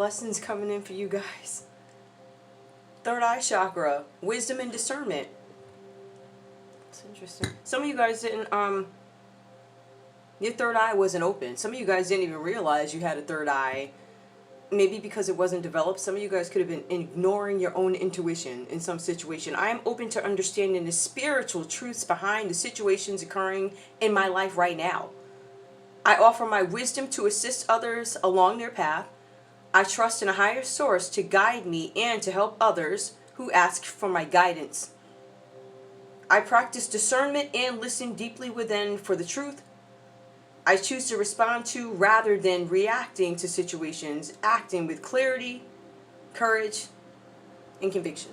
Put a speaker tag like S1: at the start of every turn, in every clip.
S1: Blessings coming in for you guys. Third eye chakra, wisdom and discernment. It's interesting. Some of you guys didn't, your third eye wasn't open. Some of you guys didn't even realize you had a third eye. Maybe because it wasn't developed. Some of you guys could have been ignoring your own intuition in some situation. I am open to understanding the spiritual truths behind the situations occurring in my life right now. I offer my wisdom to assist others along their path. I trust in a higher source to guide me and to help others who ask for my guidance. I practice discernment and listen deeply within for the truth. I choose to respond to rather than reacting to situations, acting with clarity, courage, and conviction.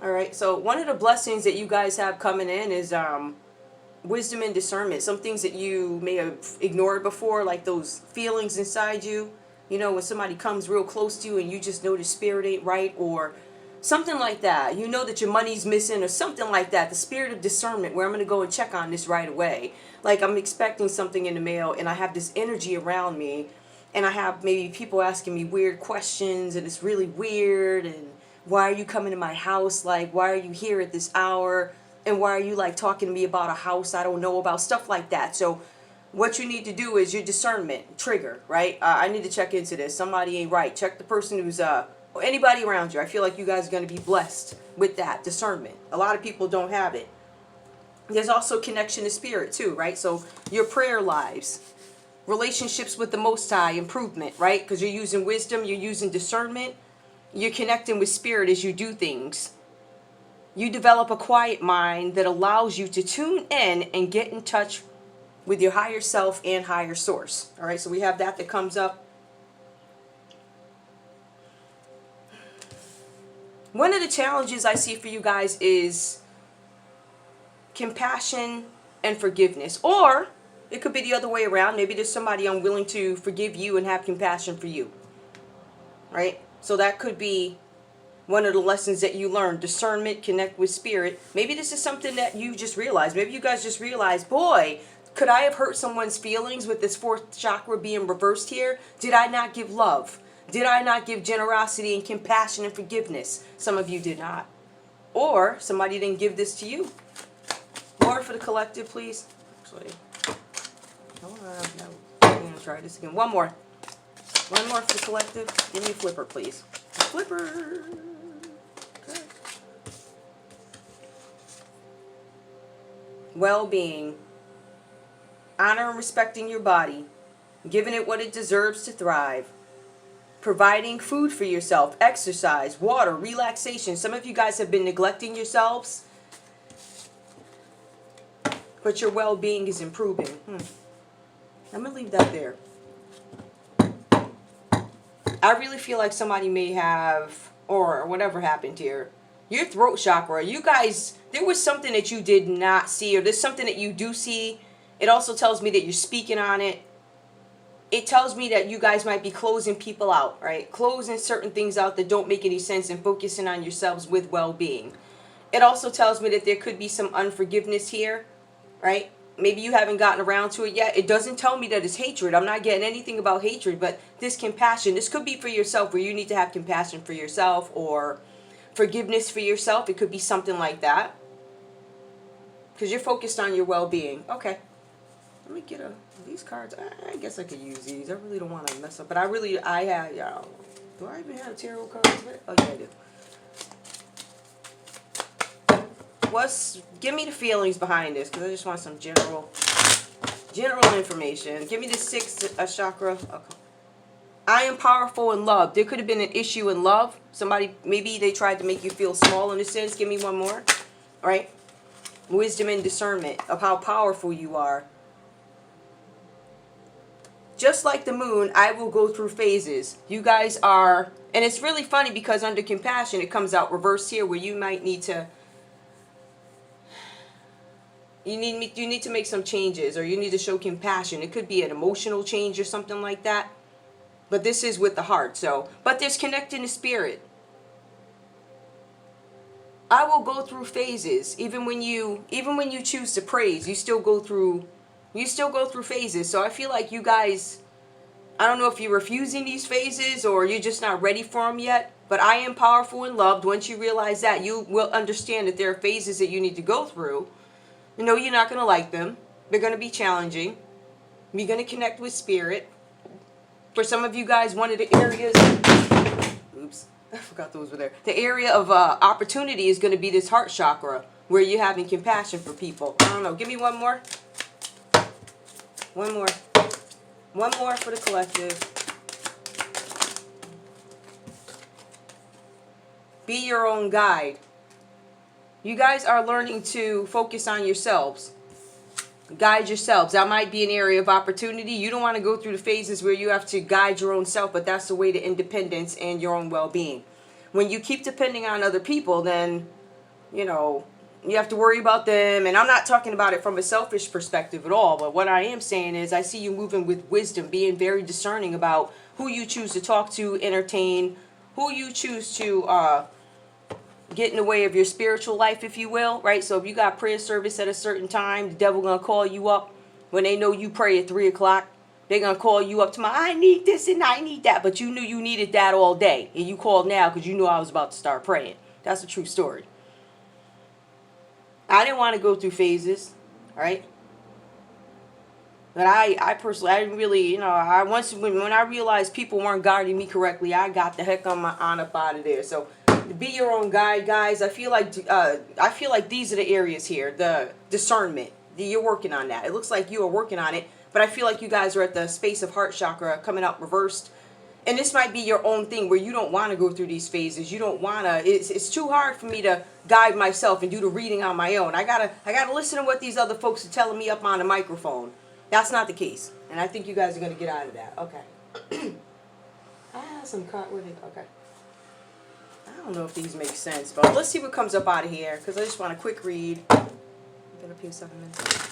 S1: All right, so one of the blessings that you guys have coming in is wisdom and discernment. Some things that you may have ignored before, like those feelings inside you. You know, when somebody comes real close to you and you just know the spirit ain't right, or something like that. You know that your money's missing or something like that. The spirit of discernment, where I'm going to go and check on this right away. Like I'm expecting something in the mail and I have this energy around me and I have maybe people asking me weird questions and it's really weird, and why are you coming to my house? Like, why are you here at this hour? And why are you like talking to me about a house I don't know about? Stuff like that. So what you need to do is your discernment trigger, right? I need to check into this. Somebody ain't right. Check the person who's or anybody around you. I feel like you guys are going to be blessed with that discernment. A lot of people don't have it. There's also connection to spirit too, right? So your prayer lives, relationships with the Most High, improvement, right? Because you're using wisdom, you're using discernment, you're connecting with spirit as you do things. You develop a quiet mind that allows you to tune in and get in touch with your higher self and higher source. All right, so we have that comes up. One of the challenges I see for you guys is compassion and forgiveness. Or it could be the other way around. Maybe there's somebody unwilling to forgive you and have compassion for you. Right? So that could be one of the lessons that you learn. Discernment, connect with spirit. Maybe this is something that you just realized. Maybe you guys just realized, boy, could I have hurt someone's feelings with this fourth chakra being reversed here? Did I not give love? Did I not give generosity and compassion and forgiveness? Some of you did not. Or somebody didn't give this to you. More for the collective, please. Actually, hold on. No, I'm going to try this again. One more. One more for the collective. Give me a flipper, please. Flipper. Okay. Well-being. Honor and respecting your body. Giving it what it deserves to thrive. Providing food for yourself. Exercise. Water. Relaxation. Some of you guys have been neglecting yourselves, but your well-being is improving. I'm going to leave that there. I really feel like somebody may have, or whatever happened here, your throat chakra. You guys, there was something that you did not see, or there's something that you do see. It also tells me that you're speaking on it. It tells me that you guys might be closing people out, right? Closing certain things out that don't make any sense and focusing on yourselves with well-being. It also tells me that there could be some unforgiveness here, right? Maybe you haven't gotten around to it yet. It doesn't tell me that it's hatred. I'm not getting anything about hatred, but this compassion, this could be for yourself, where you need to have compassion for yourself or forgiveness for yourself. It could be something like that, because you're focused on your well-being. Okay. Let me get these cards. I guess I could use these. I really don't want to mess up, but I have, y'all. Do I even have tarot cards? Oh, yeah, I do. Give me the feelings behind this, because I just want some general information. Give me the sixth chakra. Okay. I am powerful in love. There could have been an issue in love. Somebody, maybe they tried to make you feel small in a sense. Give me one more. All right. Wisdom and discernment of how powerful you are. Just like the moon, I will go through phases. You guys are, and it's really funny because under compassion, it comes out reversed here, where you might need to, you need to make some changes, or you need to show compassion. It could be an emotional change or something like that. But this is with the heart. So, but there's connecting the spirit. I will go through phases. Even when you choose to praise, you still go through phases. So I feel like you guys, I don't know if you're refusing these phases or you're just not ready for them yet, but I am powerful and loved. Once you realize that, you will understand that there are phases that you need to go through. You know, you're not going to like them. They're going to be challenging. You're going to connect with spirit. For some of you guys, one of the areas, oops, I forgot those were there. The area of opportunity is going to be this heart chakra, where you're having compassion for people. I don't know. Give me one more. One more. One more for the collective. Be your own guide. You guys are learning to focus on yourselves. Guide yourselves. That might be an area of opportunity. You don't want to go through the phases where you have to guide your own self, but that's the way to independence and your own well-being. When you keep depending on other people, then, you know, you have to worry about them. And I'm not talking about it from a selfish perspective at all. But what I am saying is I see you moving with wisdom, being very discerning about who you choose to talk to, entertain, who you choose to get in the way of your spiritual life, if you will, right? So if you got prayer service at a certain time, the devil going to call you up when they know you pray at 3 o'clock. They're going to call you up tomorrow. I need this and I need that. But you knew you needed that all day. And you called now because you knew I was about to start praying. That's a true story. I didn't want to go through phases, right? But I personally, I didn't really, you know, when I realized people weren't guarding me correctly, I got the heck on up out of there. So be your own guide, guys. I feel like these are the areas here. The discernment. You're working on that. It looks like you are working on it, but I feel like you guys are at the space of heart chakra coming out reversed. And this might be your own thing where you don't want to go through these phases. You don't want to. It's too hard for me to guide myself and do the reading on my own. I gotta listen to what these other folks are telling me up on the microphone. That's not the case, and I think you guys are gonna get out of that. Okay. I have some card with it. Okay. I don't know if these make sense, but let's see what comes up out of here because I just want a quick read. I've been up here 7 minutes.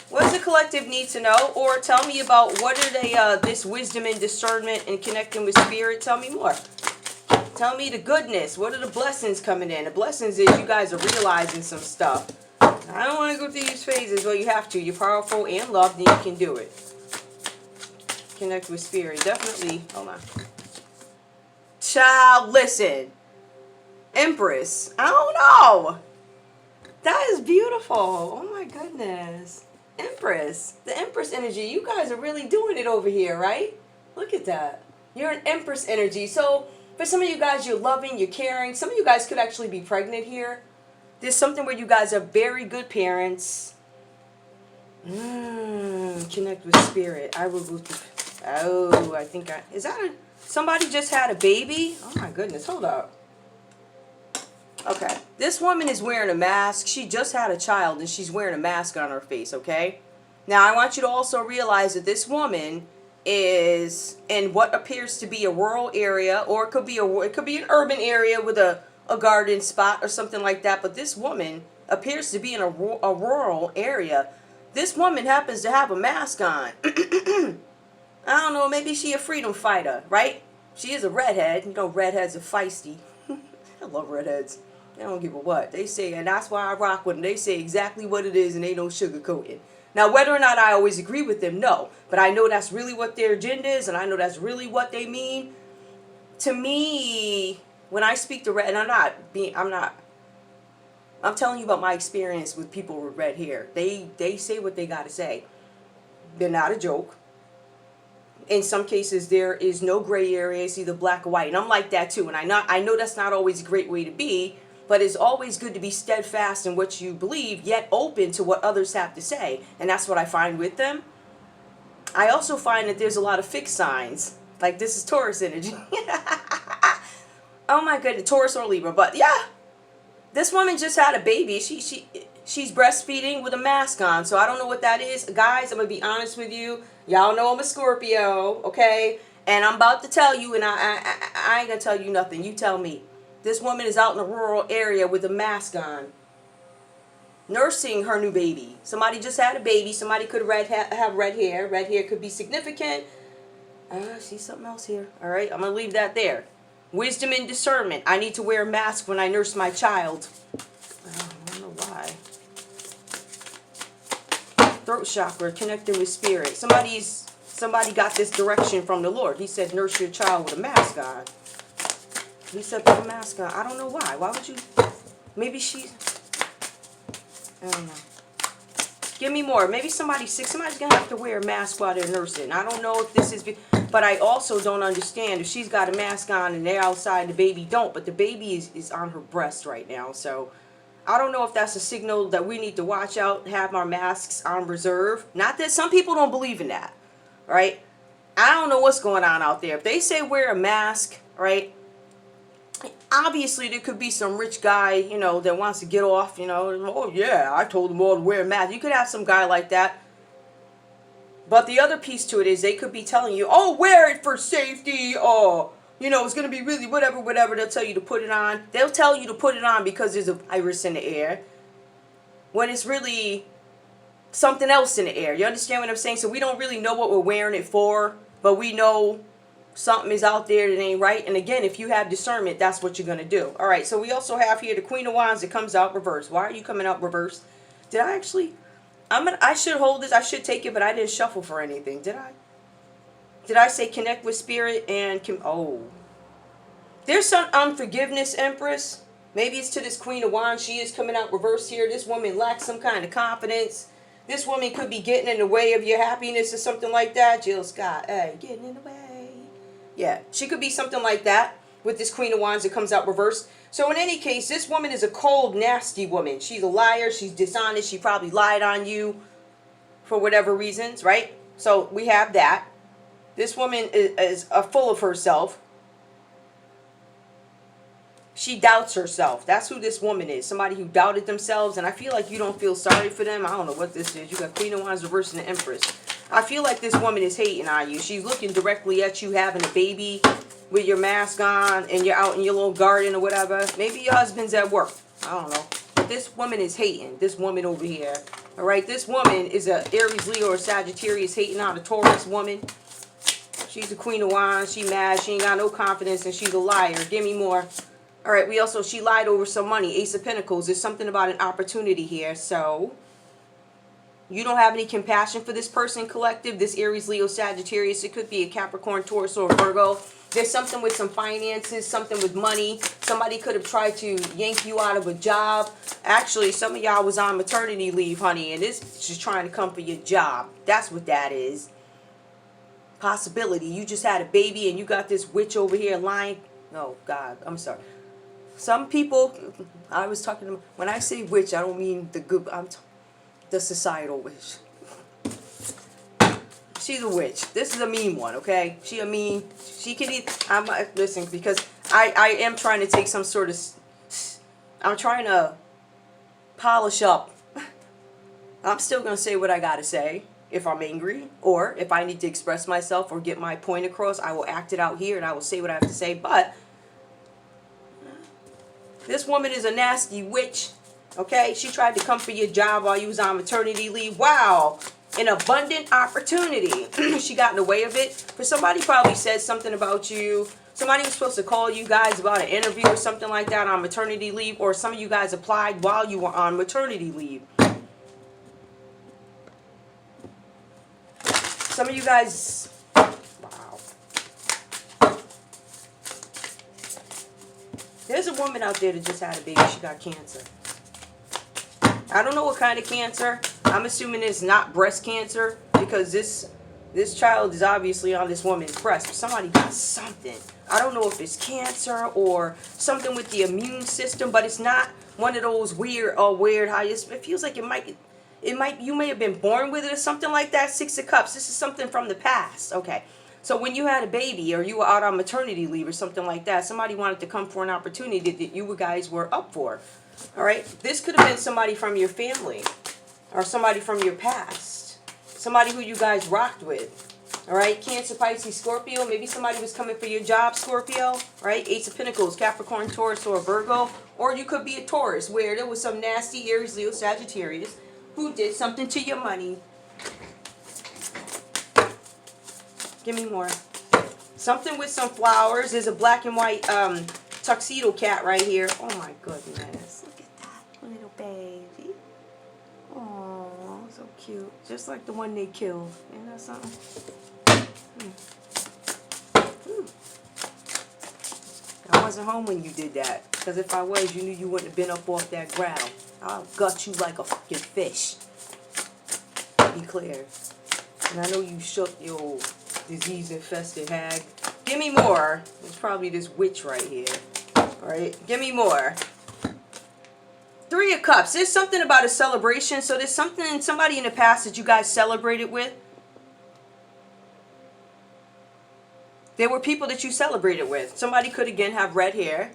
S1: What does the collective need to know? Or tell me about what are they, this wisdom and discernment and connecting with spirit. Tell me more. Tell me the goodness. What are the blessings coming in? The blessings is you guys are realizing some stuff. I don't want to go through these phases. Well, you have to. You're powerful and loved and you can do it. Connect with spirit. Definitely. Hold on. Child, listen. Empress. I don't know. That is beautiful. Oh my goodness. Empress. The Empress energy. You guys are really doing it over here, right? Look at that. You're an Empress energy. So for some of you guys, you're loving, you're caring. Some of you guys could actually be pregnant here. There's something where you guys are very good parents. Connect with spirit. I will go through. Oh, I think is that somebody just had a baby? Oh my goodness. Hold up. Okay, this woman is wearing a mask. She just had a child and she's wearing a mask on her face, okay? Now, I want you to also realize that this woman is in what appears to be a rural area, or it could be an urban area with a garden spot or something like that, but this woman appears to be in a rural area. This woman happens to have a mask on. I don't know, maybe she a freedom fighter, right? She is a redhead. You know, redheads are feisty. I love redheads. They don't give a what. They say, and that's why I rock with them. They say exactly what it is and they don't sugarcoat it. Now, whether or not I always agree with them, no. But I know that's really what their agenda is and I know that's really what they mean. To me, when I speak to red, and I'm telling you about my experience with people with red hair. They say what they got to say. They're not a joke. In some cases, there is no gray area. It's either black or white. And I'm like that too. And I know that's not always a great way to be. But it's always good to be steadfast in what you believe, yet open to what others have to say. And that's what I find with them. I also find that there's a lot of fixed signs. Like this is Taurus energy. Oh my goodness, Taurus or Libra. But yeah, this woman just had a baby. She's breastfeeding with a mask on. So I don't know what that is. Guys, I'm going to be honest with you. Y'all know I'm a Scorpio, okay? And I'm about to tell you, and I ain't going to tell you nothing. You tell me. This woman is out in a rural area with a mask on, nursing her new baby. Somebody just had a baby. Somebody could have red hair. Red hair could be significant. I see something else here. All right, I'm going to leave that there. Wisdom and discernment. I need to wear a mask when I nurse my child. I don't know why. Throat chakra, connecting with spirit. Somebody's Somebody got this direction from the Lord. He said, nurse your child with a mask on. He said, put a mask on. I don't know why. Why would you? Maybe she's... I don't know. Give me more. Maybe somebody's sick. Somebody's going to have to wear a mask while they're nursing. I don't know if this is... But I also don't understand if she's got a mask on and they're outside, the baby don't. But the baby is on her breast right now. So I don't know if that's a signal that we need to watch out, have our masks on reserve. Not that some people don't believe in that, right? I don't know what's going on out there. If they say wear a mask, right? Obviously, there could be some rich guy, you know, that wants to get off, you know. Oh, yeah, I told them all to wear a mask. You could have some guy like that. But the other piece to it is they could be telling you, oh, wear it for safety. Oh, you know, it's going to be really whatever. They'll tell you to put it on. They'll tell you to put it on because there's a virus in the air. When it's really something else in the air. You understand what I'm saying? So we don't really know what we're wearing it for. But we know something is out there that ain't right. And again, if you have discernment, that's what you're going to do. All right, so we also have here the Queen of Wands that comes out reversed. Why are you coming out reversed? Did I actually... I should hold this. I should take it, but I didn't shuffle for anything. Did I? Did I say connect with spirit and... Oh. There's some unforgiveness, Empress. Maybe it's to this Queen of Wands. She is coming out reversed here. This woman lacks some kind of confidence. This woman could be getting in the way of your happiness or something like that. Jill Scott, hey, getting in the way. Yeah, she could be something like that with this Queen of Wands that comes out reversed. So in any case, this woman is a cold, nasty woman. She's a liar. She's dishonest. She probably lied on you for whatever reasons, right? So we have that. This woman is full of herself. She doubts herself. That's who this woman is. Somebody who doubted themselves. And I feel like you don't feel sorry for them. I don't know what this is. You got Queen of Wands reversed and the Empress. I feel like this woman is hating on you. She's looking directly at you having a baby with your mask on and you're out in your little garden or whatever. Maybe your husband's at work. I don't know. But this woman is hating. This woman over here. All right. This woman is a Aries, Leo, or Sagittarius hating on a Taurus woman. She's the Queen of Wands. She mad. She ain't got no confidence and she's a liar. Give me more. All right. She lied over some money. Ace of Pentacles. There's something about an opportunity here. So you don't have any compassion for this person, collective. This Aries, Leo, Sagittarius. It could be a Capricorn, Taurus, or Virgo. There's something with some finances, something with money. Somebody could have tried to yank you out of a job. Actually, some of y'all was on maternity leave, honey, and this is just trying to come for your job. That's what that is. Possibility. You just had a baby and you got this witch over here lying. Oh, God, I'm sorry. Some people, I was talking to, when I say witch, I don't mean the good, the societal witch. She's a witch. This is a mean one, okay? She can eat, listen, because I am trying to take some sort of, I'm trying to polish up. I'm still going to say what I got to say if I'm angry, or if I need to express myself or get my point across, I will act it out here and I will say what I have to say, but this woman is a nasty witch, okay? She tried to come for your job while you was on maternity leave. Wow. An abundant opportunity. She got in the way of it. For somebody probably said something about you. Somebody was supposed to call you guys about an interview or something like that on maternity leave. Or some of you guys applied while you were on maternity leave. Some of you guys... Wow. There's a woman out there that just had a baby. She got cancer. I don't know what kind of cancer. I'm assuming it's not breast cancer because this child is obviously on this woman's breast. Somebody got something. I don't know if it's cancer or something with the immune system, but it's not one of those weird how it feels like it might you may have been born with it or something like that. Six of Cups. This is something from the past. Okay. So when you had a baby or you were out on maternity leave or something like that, somebody wanted to come for an opportunity that you guys were up for. All right. This could have been somebody from your family or somebody from your past. Somebody who you guys rocked with. All right. Cancer, Pisces, Scorpio. Maybe somebody was coming for your job, Scorpio. All right. Ace of Pentacles, Capricorn, Taurus, or Virgo. Or you could be a Taurus where there was some nasty Aries, Leo, Sagittarius who did something to your money. Give me more. Something with some flowers. There's a black and white tuxedo cat right here. Oh my goodness. Look at that little baby. Oh, so cute. Just like the one they killed. Isn't that something? I wasn't home when you did that. Because if I was, you knew you wouldn't have been up off that ground. I'll gut you like a fucking fish. Be clear. And I know you shook your disease-infested hag. Give me more. It's probably this witch right here. Alright, give me more. Three of Cups. There's something about a celebration. So there's somebody in the past that you guys celebrated with. There were people that you celebrated with. Somebody could, again, have red hair.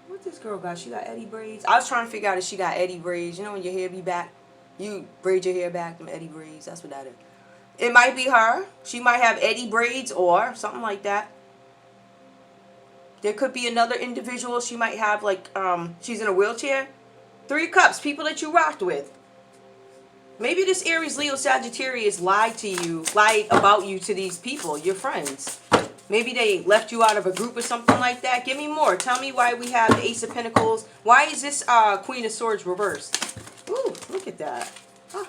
S1: What this girl got? She got Eddie braids. I was trying to figure out if she got Eddie braids. You know when your hair be back? You braid your hair back, them Eddie braids. That's what that is. It might be her. She might have Eddie braids or something like that. There could be another individual. She might have, like, she's in a wheelchair. Three of Cups. People that you rocked with. Maybe this Aries, Leo, Sagittarius lied about you to these people, your friends. Maybe they left you out of a group or something like that. Give me more. Tell me why we have the Ace of Pentacles. Why is this Queen of Swords reversed? Ooh, look at that. Oh,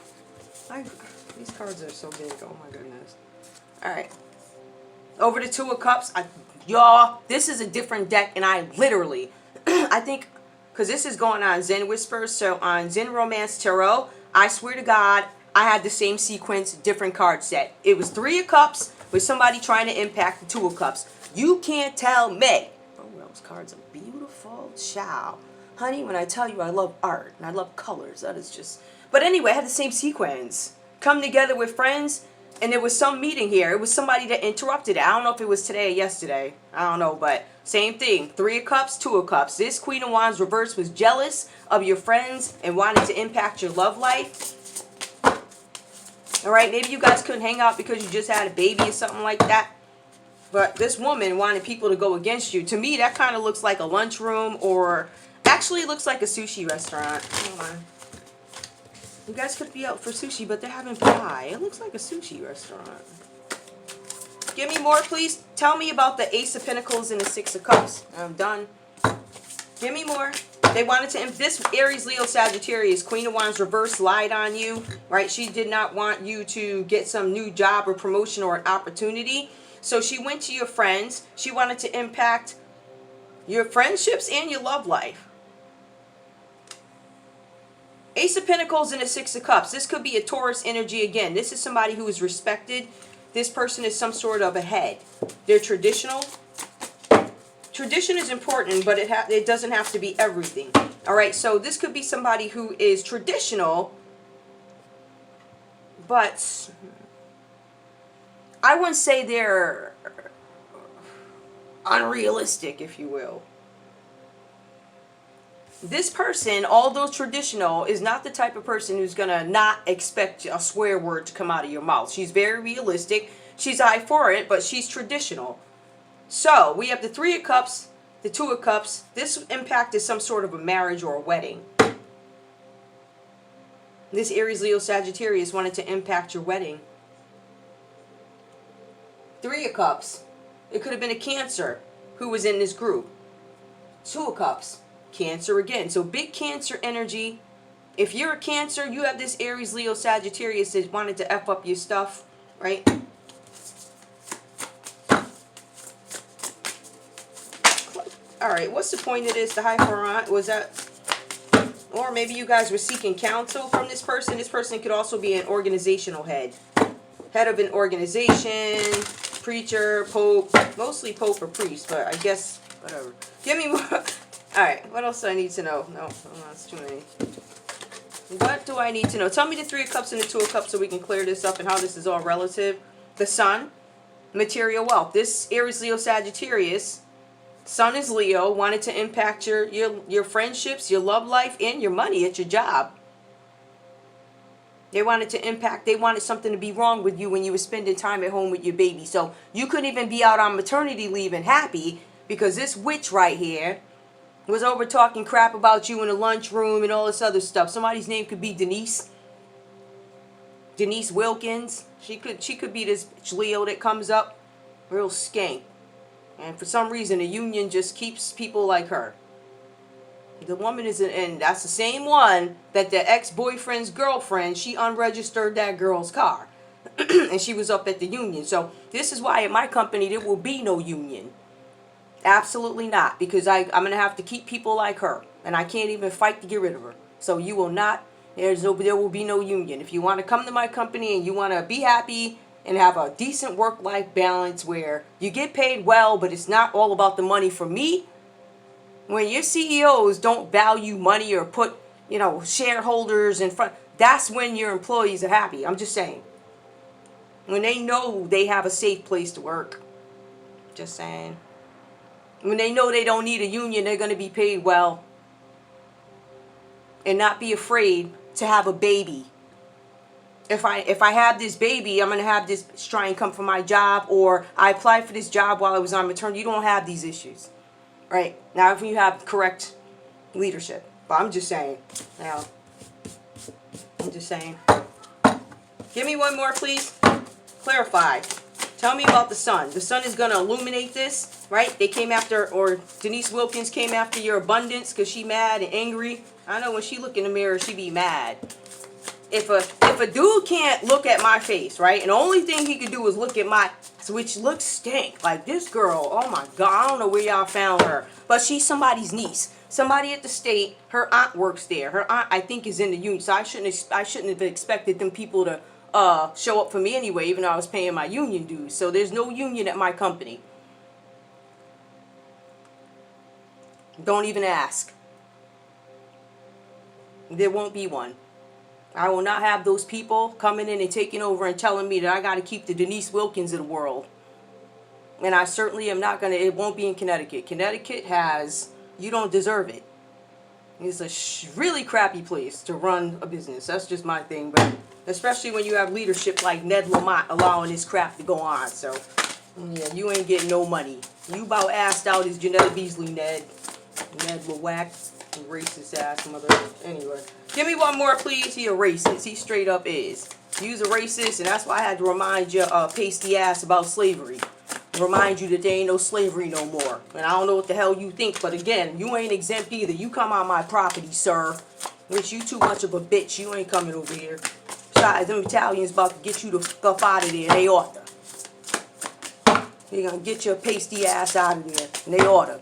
S1: these cards are so big. Oh my goodness. All right. Over the Two of Cups. Y'all, this is a different deck, and I literally, I think, because this is going on Zen Whispers, so on Zen Romance Tarot, I swear to God, I had the same sequence, different card set. It was Three of Cups with somebody trying to impact the Two of Cups. You can't tell me. Oh, those cards are beautiful. Ciao. Honey, when I tell you I love art and I love colors, that is just... But anyway, I had the same sequence. Come together with friends, and there was some meeting here. It was somebody that interrupted it. I don't know if it was today or yesterday. I don't know, but same thing. Three of Cups, Two of Cups. This Queen of Wands reverse was jealous of your friends and wanted to impact your love life. Alright, maybe you guys couldn't hang out because you just had a baby or something like that. But this woman wanted people to go against you. To me, that kind of looks like a lunchroom, or actually it looks like a sushi restaurant. Hold on. You guys could be out for sushi, but they're having pie. It looks like a sushi restaurant. Give me more, please. Tell me about the Ace of Pentacles and the Six of Cups. I'm done. Give me more. They wanted to... This Aries, Leo, Sagittarius, Queen of Wands reverse lied on you. Right? She did not want you to get some new job or promotion or an opportunity. So she went to your friends. She wanted to impact your friendships and your love life. Ace of Pentacles and the Six of Cups. This could be a Taurus energy again. This is somebody who is respected. This person is some sort of a head. They're traditional. Tradition is important, but it doesn't have to be everything. All right, so this could be somebody who is traditional, but I wouldn't say they're unrealistic, if you will. This person, although traditional, is not the type of person who's going to not expect a swear word to come out of your mouth. She's very realistic. She's high for it, but she's traditional. So, we have the Three of Cups, the Two of Cups. This impact is some sort of a marriage or a wedding. This Aries, Leo, Sagittarius wanted to impact your wedding. Three of Cups. It could have been a Cancer who was in this group. Two of Cups. Cancer again. So, big Cancer energy. If you're a Cancer, you have this Aries, Leo, Sagittarius that wanted to F up your stuff, right? Alright, what's the point of this? The High Pharaoh, was that... Or maybe you guys were seeking counsel from this person. This person could also be an organizational head. Head of an organization, preacher, pope. Mostly pope or priest, but I guess, whatever. Give me more. Alright, what else do I need to know? No, that's too many. What do I need to know? Tell me the Three of Cups and the Two of Cups so we can clear this up and how this is all relative. The Sun, material wealth. This Aries, Leo, Sagittarius... Sun is Leo, wanted to impact your friendships, your love life, and your money at your job. They wanted to impact, they wanted something to be wrong with you when you were spending time at home with your baby. So you couldn't even be out on maternity leave and happy because this witch right here was over talking crap about you in the lunchroom and all this other stuff. Somebody's name could be Denise. Denise Wilkins. She could be this Leo that comes up real skank. And for some reason, the union just keeps people like her. The woman is, and that's the same one that the ex-boyfriend's girlfriend, she unregistered that girl's car. And she was up at the union. So this is why at my company there will be no union. Absolutely not. Because I'm going to have to keep people like her. And I can't even fight to get rid of her. So you will not, there will be no union. If you want to come to my company and you want to be happy and have a decent work-life balance where you get paid well, but it's not all about the money for me, when your CEOs don't value money or put, shareholders in front, that's when your employees are happy. I'm just saying. When they know they have a safe place to work. Just saying. When they know they don't need a union, they're going to be paid well. And not be afraid to have a baby. If I have this baby, I'm going to have this try and come from my job, or I applied for this job while I was on maternity. You don't have these issues. Right? Now, if you have correct leadership. But I'm just saying. Now, I'm just saying. Give me one more, please. Clarify. Tell me about the sun. The sun is going to illuminate this, right? They came after, or Denise Wilkins came after your abundance because she mad and angry. I know when she look in the mirror, she be mad. If a dude can't look at my face, right? And the only thing he could do is look at my, which looks stink. Like this girl, oh my God, I don't know where y'all found her. But she's somebody's niece. Somebody at the state, her aunt works there. Her aunt, I think, is in the union. So I shouldn't have expected them people to show up for me anyway, even though I was paying my union dues. So there's no union at my company. Don't even ask. There won't be one. I will not have those people coming in and taking over and telling me that I got to keep the Denise Wilkins of the world. And I certainly am not going to, it won't be in Connecticut. Connecticut has, you don't deserve it. It's a really crappy place to run a business. That's just my thing. But especially when you have leadership like Ned Lamont allowing this crap to go on. So, yeah, you ain't getting no money. You about assed out as Janetta Beasley, Ned. Ned Lawak. Racist ass mother. Anyway. Give me one more, please. He a racist. He straight up is. You's a racist, and that's why I had to remind you, pasty ass, about slavery. Remind you that there ain't no slavery no more. And I don't know what the hell you think, but again, you ain't exempt either. You come on my property, sir. Which you too much of a bitch. You ain't coming over here. Besides, them Italians about to get you the fuck out of there. They ought to. They're gonna get your pasty ass out of there. And they ought to.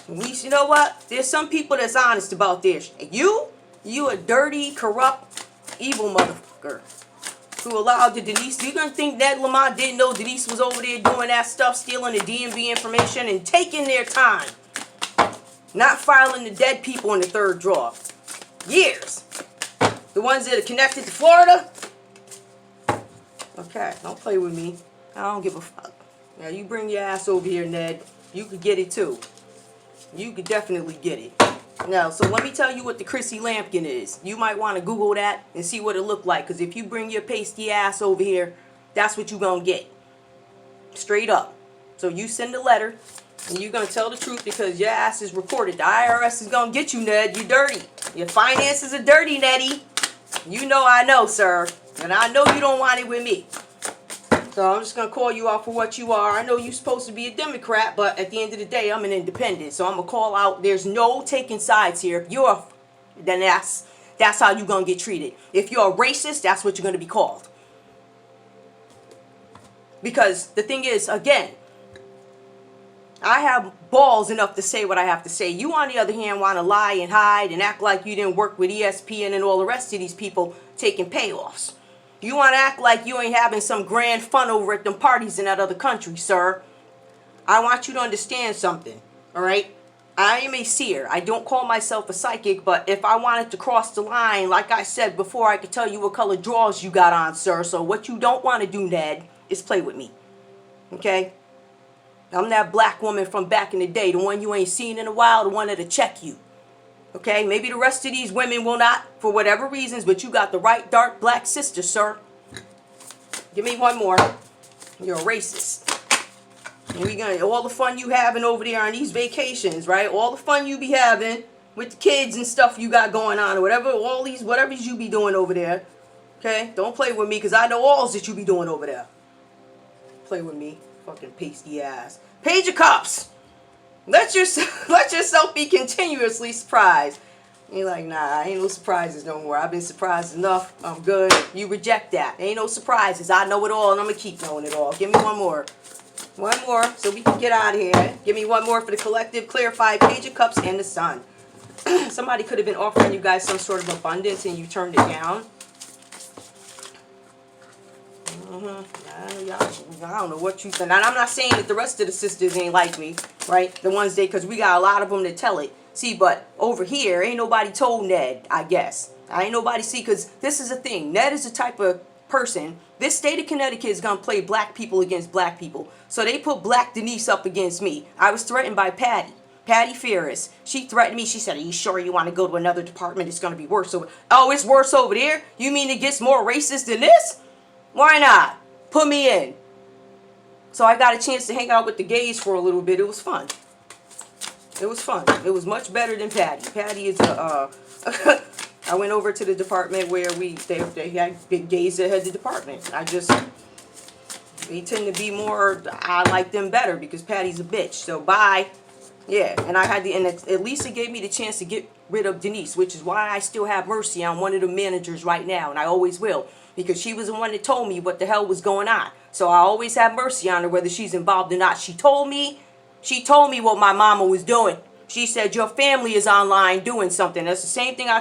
S1: At least, you know what? There's some people that's honest about this. You a dirty, corrupt, evil motherfucker who allowed the Denise. You gonna think Ned Lamont didn't know Denise was over there doing that stuff, stealing the DMV information and taking their time, not filing the dead people in the third drawer? Years. The ones that are connected to Florida. Okay, don't play with me. I don't give a fuck. Now you bring your ass over here, Ned. You could get it too. You could definitely get it. Now, so let me tell you what the Chrissy Lampkin is. You might want to Google that and see what it looked like. Because if you bring your pasty ass over here, that's what you're going to get. Straight up. So you send a letter and you're going to tell the truth because your ass is reported. The IRS is going to get you, Ned. You dirty. Your finances are dirty, Nettie. You know I know, sir. And I know you don't want it with me. So I'm just going to call you out for what you are. I know you're supposed to be a Democrat, but at the end of the day, I'm an independent. So I'm going to call out, there's no taking sides here. If you're, then that's how you're going to get treated. If you're a racist, that's what you're going to be called. Because the thing is, again, I have balls enough to say what I have to say. You, on the other hand, want to lie and hide and act like you didn't work with ESPN and all the rest of these people taking payoffs. You want to act like you ain't having some grand fun over at them parties in that other country, sir. I want you to understand something, all right? I am a seer. I don't call myself a psychic, but if I wanted to cross the line, like I said before, I could tell you what color drawers you got on, sir. So what you don't want to do, Ned, is play with me, okay? I'm that black woman from back in the day, the one you ain't seen in a while, the one that'll check you. Okay, maybe the rest of these women will not, for whatever reasons, but you got the right dark black sister, sir. Give me one more. You're a racist. And we gonna, all the fun you having over there on these vacations, right? All the fun you be having with the kids and stuff you got going on, or whatever, all these, whatever you be doing over there. Okay, don't play with me, because I know all that you be doing over there. Play with me, fucking pasty ass. Page of Cups. Let yourself be continuously surprised. He like, nah, ain't no surprises no more. I've been surprised enough. I'm good. You reject that. Ain't no surprises. I know it all, and I'm going to keep knowing it all. Give me one more. One more so we can get out of here. Give me one more for the collective, clarified Page of Cups and the Sun. Somebody could have been offering you guys some sort of abundance and you turned it down. I don't know what you said. And I'm not saying that the rest of the sisters ain't like me, right? The ones because we got a lot of them that tell it. See, but over here, ain't nobody told Ned, I guess. I ain't nobody see, because this is a thing. Ned is the type of person. This state of Connecticut is going to play black people against black people. So they put Black Denise up against me. I was threatened by Patty Ferris. She threatened me. She said, are you sure you want to go to another department? It's going to be worse over. Oh, it's worse over there? You mean it gets more racist than this? Why not? Put me in. So I got a chance to hang out with the gays for a little bit. It was fun. It was fun. It was much better than Patty. Patty is a... I went over to the department where they had gays that had the department. They tend to be more... I like them better because Patty's a bitch. So bye. Yeah, and at least it gave me the chance to get rid of Denise, which is why I still have mercy on one of the managers right now, and I always will. Because she was the one that told me what the hell was going on. So I always have mercy on her whether she's involved or not. She told me what my mama was doing. She said, your family is online doing something. That's the same thing I